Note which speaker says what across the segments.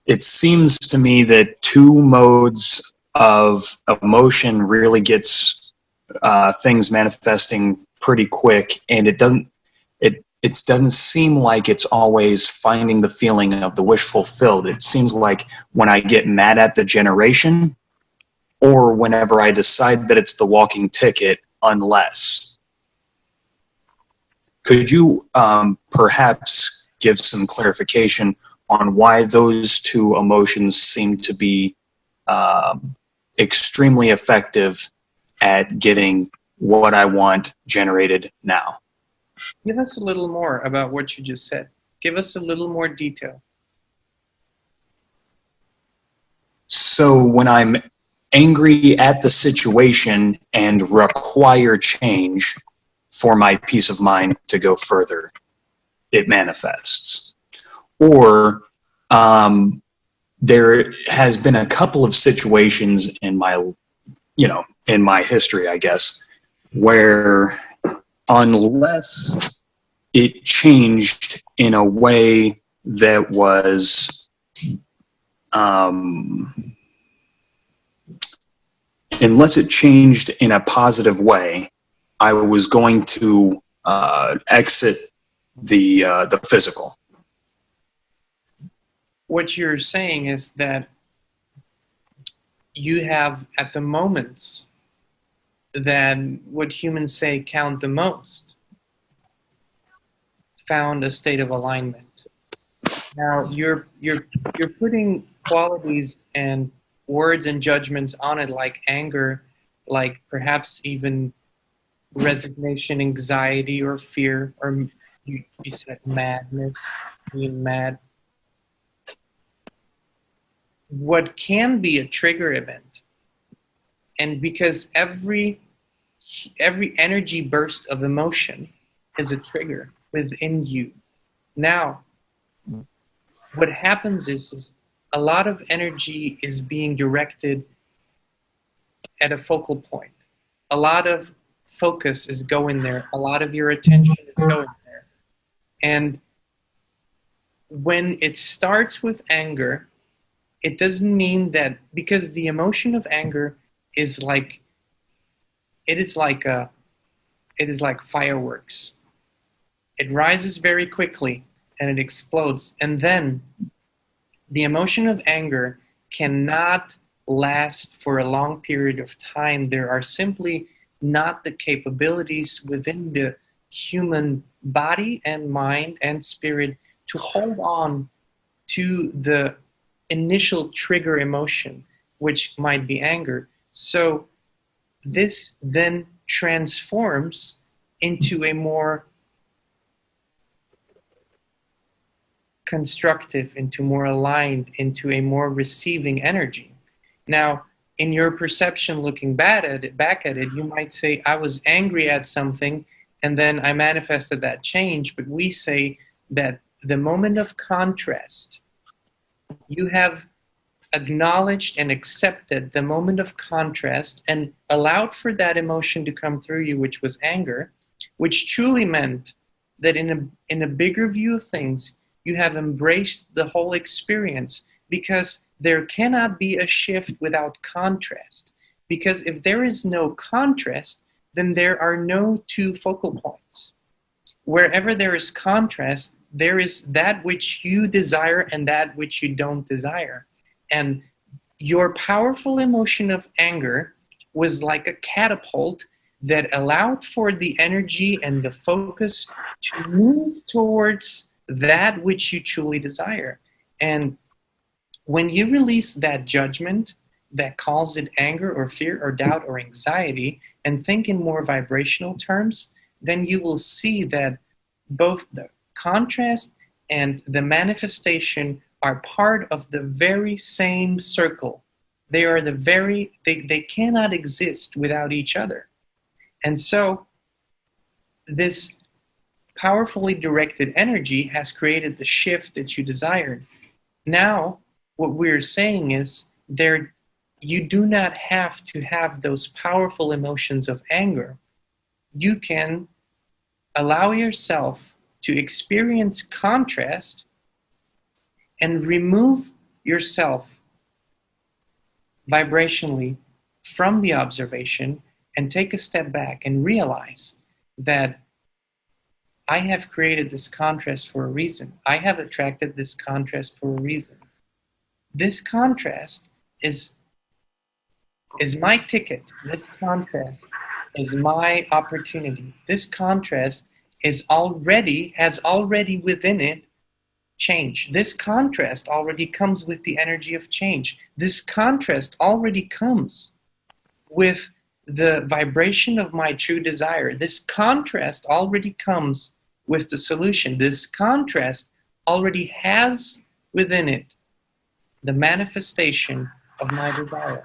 Speaker 1: it seems to me that two modes of emotion really gets things manifesting pretty quick, and it doesn't seem like it's always finding the feeling of the wish fulfilled. It seems like when I get mad at the generation, or whenever I decide that it's the walking ticket, unless. Could you perhaps give some clarification on why those two emotions seem to be extremely effective at getting what I want generated now?
Speaker 2: Give us a little more about what you just said. Give us a little more detail.
Speaker 1: So when I'm angry at the situation and require change for my peace of mind to go further, it manifests. Or there has been a couple of situations in my, in my history, I guess, where unless it changed in a way that was unless it changed in a positive way, I was going to exit the physical.
Speaker 2: What you're saying is that you have, at the moments that what humans say count the most, found a state of alignment. Now you're putting qualities and words and judgments on it, like anger, like perhaps even resignation, anxiety, or fear, or you said madness, being mad. What can be a trigger event, and because every energy burst of emotion is a trigger within you. Now, what happens is a lot of energy is being directed at a focal point. A lot of focus is going there. A lot of your attention is going there. And when it starts with anger, it doesn't mean that, because the emotion of anger is like, it is like fireworks. It rises very quickly and it explodes. And then the emotion of anger cannot last for a long period of time. There are simply not the capabilities within the human body and mind and spirit to hold on to the initial trigger emotion, which might be anger. So this then transforms into a more constructive, into more aligned, into a more receiving energy. Now, in your perception, looking back at it, you might say, I was angry at something and then I manifested that change. But we say that the moment of contrast, you have acknowledged and accepted the moment of contrast and allowed for that emotion to come through you, which was anger, which truly meant that in a bigger view of things, you have embraced the whole experience, because there cannot be a shift without contrast. Because if there is no contrast, then there are no two focal points. Wherever there is contrast, there is that which you desire and that which you don't desire. And your powerful emotion of anger was like a catapult that allowed for the energy and the focus to move towards that which you truly desire. And when you release that judgment that calls it anger or fear or doubt or anxiety, and think in more vibrational terms, then you will see that both the contrast and the manifestation are part of the very same circle. They are they cannot exist without each other. And so this powerfully directed energy has created the shift that you desired. Now, what we're saying is you do not have to have those powerful emotions of anger. You can allow yourself to experience contrast and remove yourself vibrationally from the observation and take a step back and realize that I have created this contrast for a reason. I have attracted this contrast for a reason. This contrast is my ticket. This contrast is my opportunity. This contrast has already within it change. This contrast already comes with the energy of change. This contrast already comes with the vibration of my true desire. This contrast already comes with the solution. This contrast already has within it the manifestation of my desire.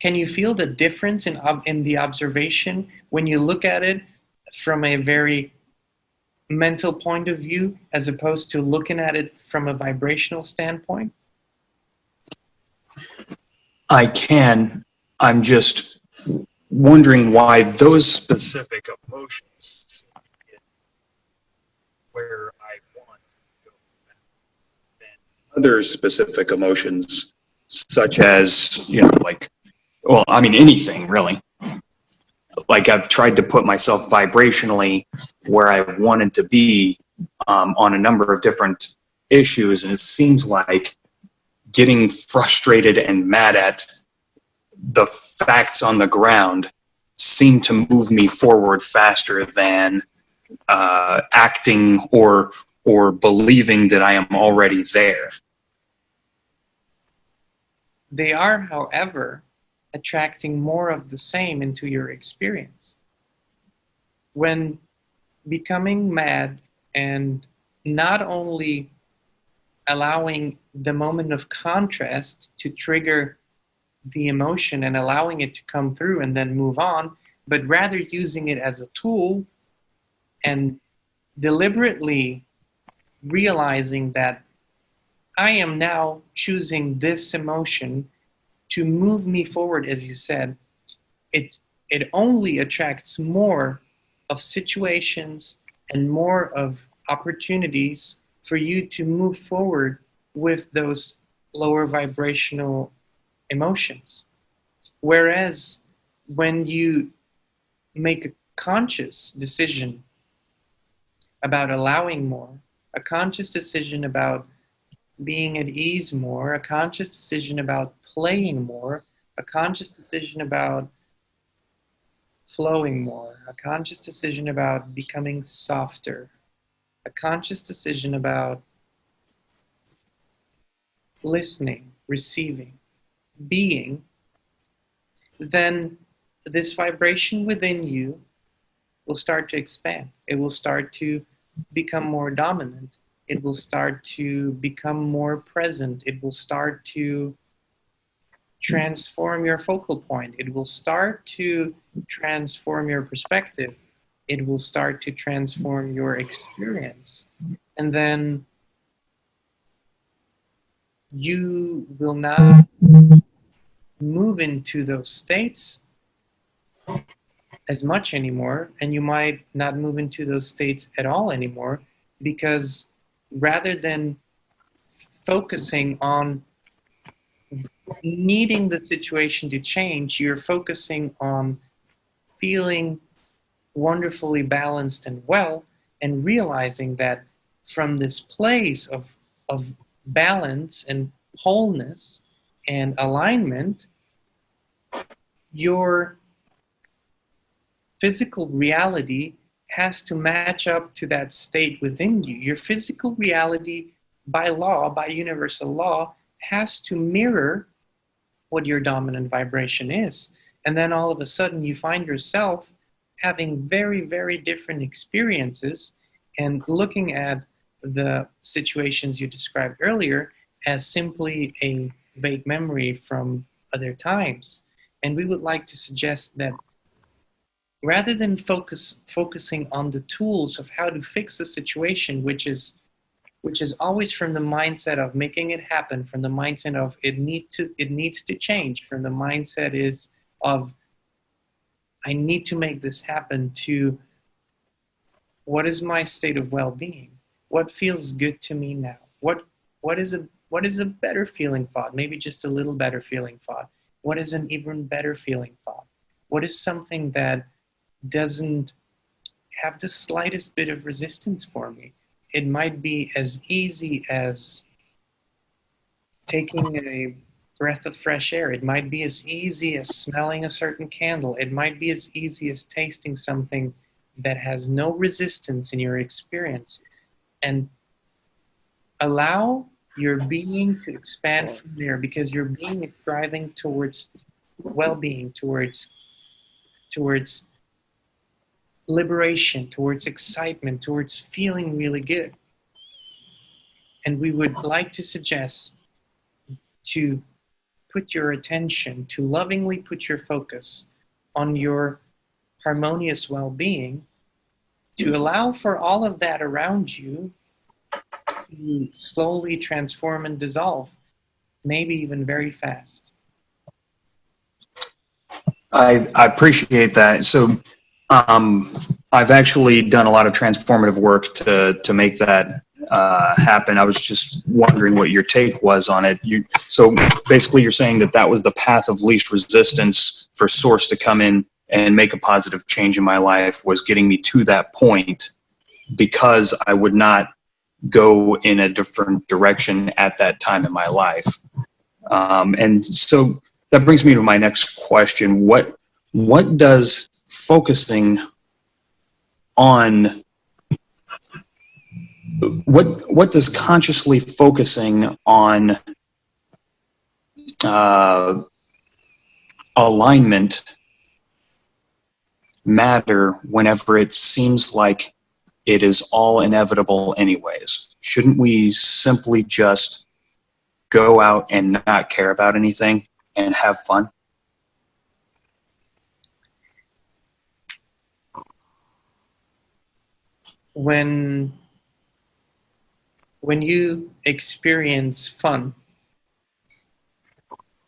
Speaker 2: Can you feel the difference in the observation when you look at it from a very mental point of view as opposed to looking at it from a vibrational standpoint?
Speaker 1: I can. I'm just wondering why those specific emotions where I want to go than other specific emotions, such as, like, well, I mean, anything really. Like, I've tried to put myself vibrationally where I've wanted to be on a number of different issues, and it seems like getting frustrated and mad at the facts on the ground seem to move me forward faster than acting or believing that I am already there.
Speaker 2: They are, however, attracting more of the same into your experience. When becoming mad and not only allowing the moment of contrast to trigger the emotion and allowing it to come through and then move on, but rather using it as a tool and deliberately realizing that I am now choosing this emotion to move me forward, as you said, it only attracts more of situations and more of opportunities for you to move forward with those lower vibrational emotions. Whereas when you make a conscious decision about allowing more, a conscious decision about being at ease more, a conscious decision about playing more, a conscious decision about flowing more, a conscious decision about becoming softer, a conscious decision about listening, receiving, being, then this vibration within you will start to expand. It will start to become more dominant. It will start to become more present. It will start to transform your focal point. It will start to transform your perspective. It will start to transform your experience. And then you will not move into those states as much anymore, and you might not move into those states at all anymore, because rather than focusing on needing the situation to change, you're focusing on feeling wonderfully balanced and well, and realizing that from this place of balance and wholeness and alignment, your physical reality has to match up to that state within you. Your physical reality, by law, by universal law, has to mirror what your dominant vibration is. And then all of a sudden you find yourself having very, very different experiences and looking at the situations you described earlier as simply a vague memory from other times. And we would like to suggest that rather than focusing on the tools of how to fix the situation, which is always from the mindset of making it happen, from the mindset of it needs to change, from the mindset is of I need to make this happen, to what is my state of well-being? what feels good to me now? What is a better feeling thought? Maybe just a little better feeling thought. What is an even better feeling thought? What is something that doesn't have the slightest bit of resistance for me? It might be as easy as taking a breath of fresh air. It might be as easy as smelling a certain candle. It might be as easy as tasting something that has no resistance in your experience. And allow your being to expand from there, because your being is striving towards well-being, towards liberation, towards excitement, towards feeling really good. And we would like to suggest to put your attention, to lovingly put your focus on your harmonious well-being, to allow for all of that around you to slowly transform and dissolve, maybe even very fast.
Speaker 1: I appreciate that. So I've actually done a lot of transformative work to make that happen. I was just wondering what your take was on it. So basically you're saying that that was the path of least resistance for Source to come in and make a positive change in my life, was getting me to that point, because I would not go in a different direction at that time in my life. And so that brings me to my next question. What does focusing on, what does consciously focusing on alignment matter whenever it seems like it is all inevitable anyways? Shouldn't we simply just go out and not care about anything and have fun?
Speaker 2: When you experience fun,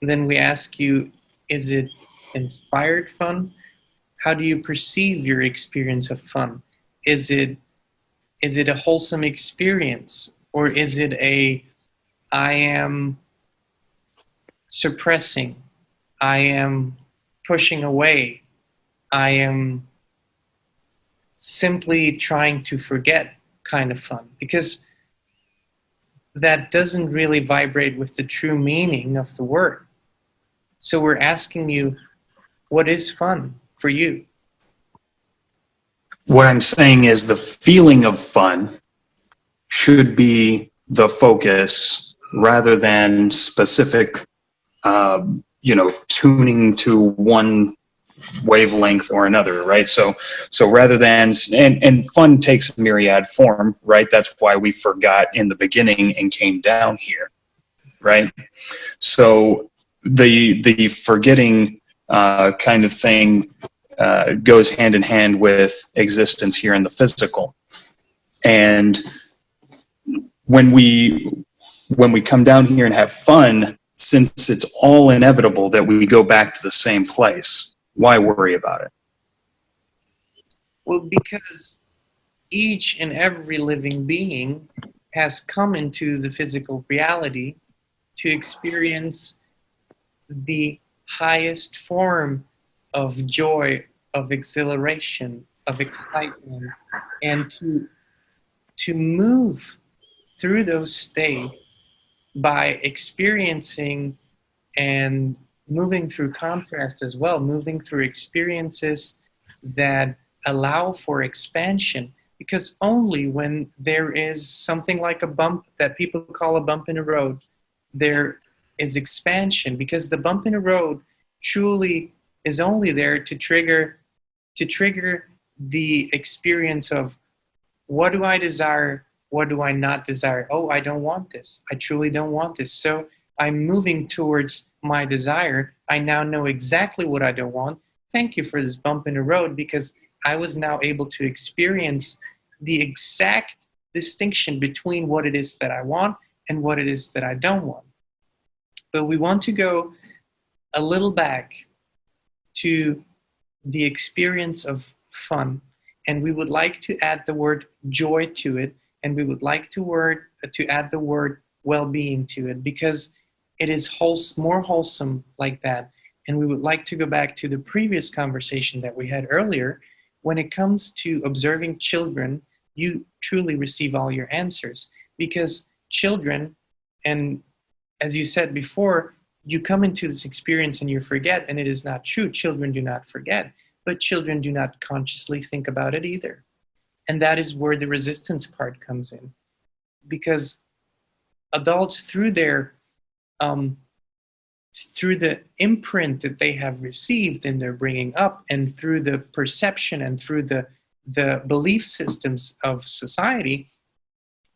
Speaker 2: then we ask you, is it inspired fun? How do you perceive your experience of fun? Is it a wholesome experience, or is it I am suppressing, I am pushing away, I am simply trying to forget kind of fun? Because that doesn't really vibrate with the true meaning of the word. So we're asking you, what is fun for you?
Speaker 1: What I'm saying is the feeling of fun should be the focus rather than specific, tuning to one wavelength or another, right? So rather than, and fun takes myriad form, right? That's why we forgot in the beginning and came down here, right? So the forgetting kind of thing goes hand in hand with existence here in the physical. And when we come down here and have fun, since it's all inevitable that we go back to the same place, why worry about it?
Speaker 2: Well, because each and every living being has come into the physical reality to experience the highest form of joy, of exhilaration, of excitement, and to move through those states by experiencing and moving through contrast as well, moving through experiences that allow for expansion. Because only when there is something like a bump that people call a bump in the road, there is expansion, because the bump in the road truly is only there to trigger the experience of, what do I desire? What do I not desire? Oh, I don't want this. I truly don't want this. So I'm moving towards my desire. I now know exactly what I don't want. Thank you for this bump in the road, because I was now able to experience the exact distinction between what it is that I want and what it is that I don't want. But we want to go a little back to the experience of fun, and we would like to add the word joy to it, and we would like to add the word well-being to it, because it is more wholesome like that. And we would like to go back to the previous conversation that we had earlier. When it comes to observing children, you truly receive all your answers, because children, and as you said before, you come into this experience and you forget, and it is not true. Children do not forget, but children do not consciously think about it either. And that is where the resistance part comes in, because adults, through the imprint that they have received in their bringing up, and through the perception and through the belief systems of society,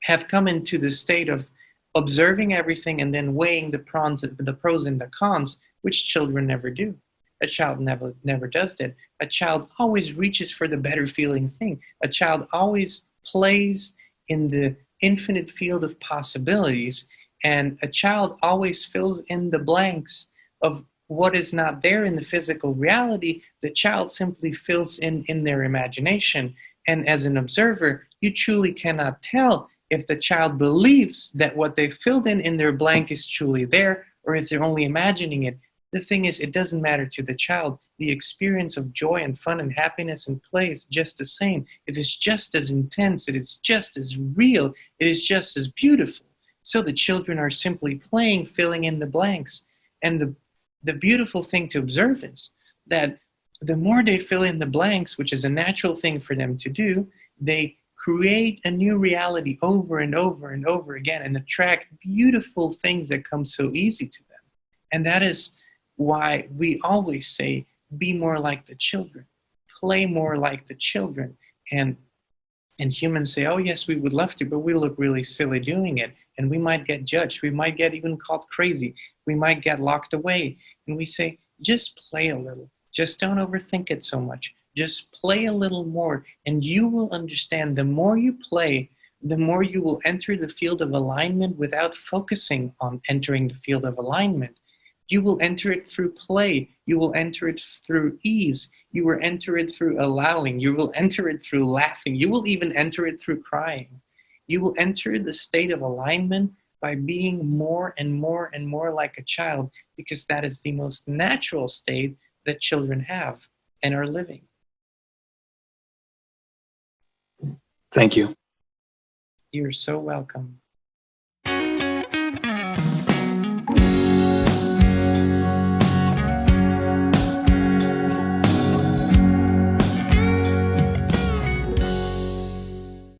Speaker 2: have come into the state of observing everything and then weighing the pros and the cons, which children never do. A child never does that. A child always reaches for the better feeling thing. A child always plays in the infinite field of possibilities, and a child always fills in the blanks of what is not there in the physical reality. The child simply fills in their imagination. And as an observer, you truly cannot tell if the child believes that what they filled in their blank is truly there, or if they're only imagining it. The thing is, it doesn't matter to the child. The experience of joy and fun and happiness and play is just the same. It is just as intense. It is just as real. It is just as beautiful. So the children are simply playing, filling in the blanks. And the beautiful thing to observe is that the more they fill in the blanks, which is a natural thing for them to do, they create a new reality over and over and over again, and attract beautiful things that come so easy to them. And that is why we always say, be more like the children, play more like the children. And humans say, oh yes, we would love to, but we look really silly doing it. And we might get judged. We might get even called crazy. We might get locked away. And we say, just play a little. Just don't overthink it so much. Just play a little more, and you will understand. The more you play, the more you will enter the field of alignment without focusing on entering the field of alignment. You will enter it through play. You will enter it through ease. You will enter it through allowing. You will enter it through laughing. You will even enter it through crying. You will enter the state of alignment by being more and more and more like a child, because that is the most natural state that children have and are living.
Speaker 1: Thank you.
Speaker 2: You're so welcome.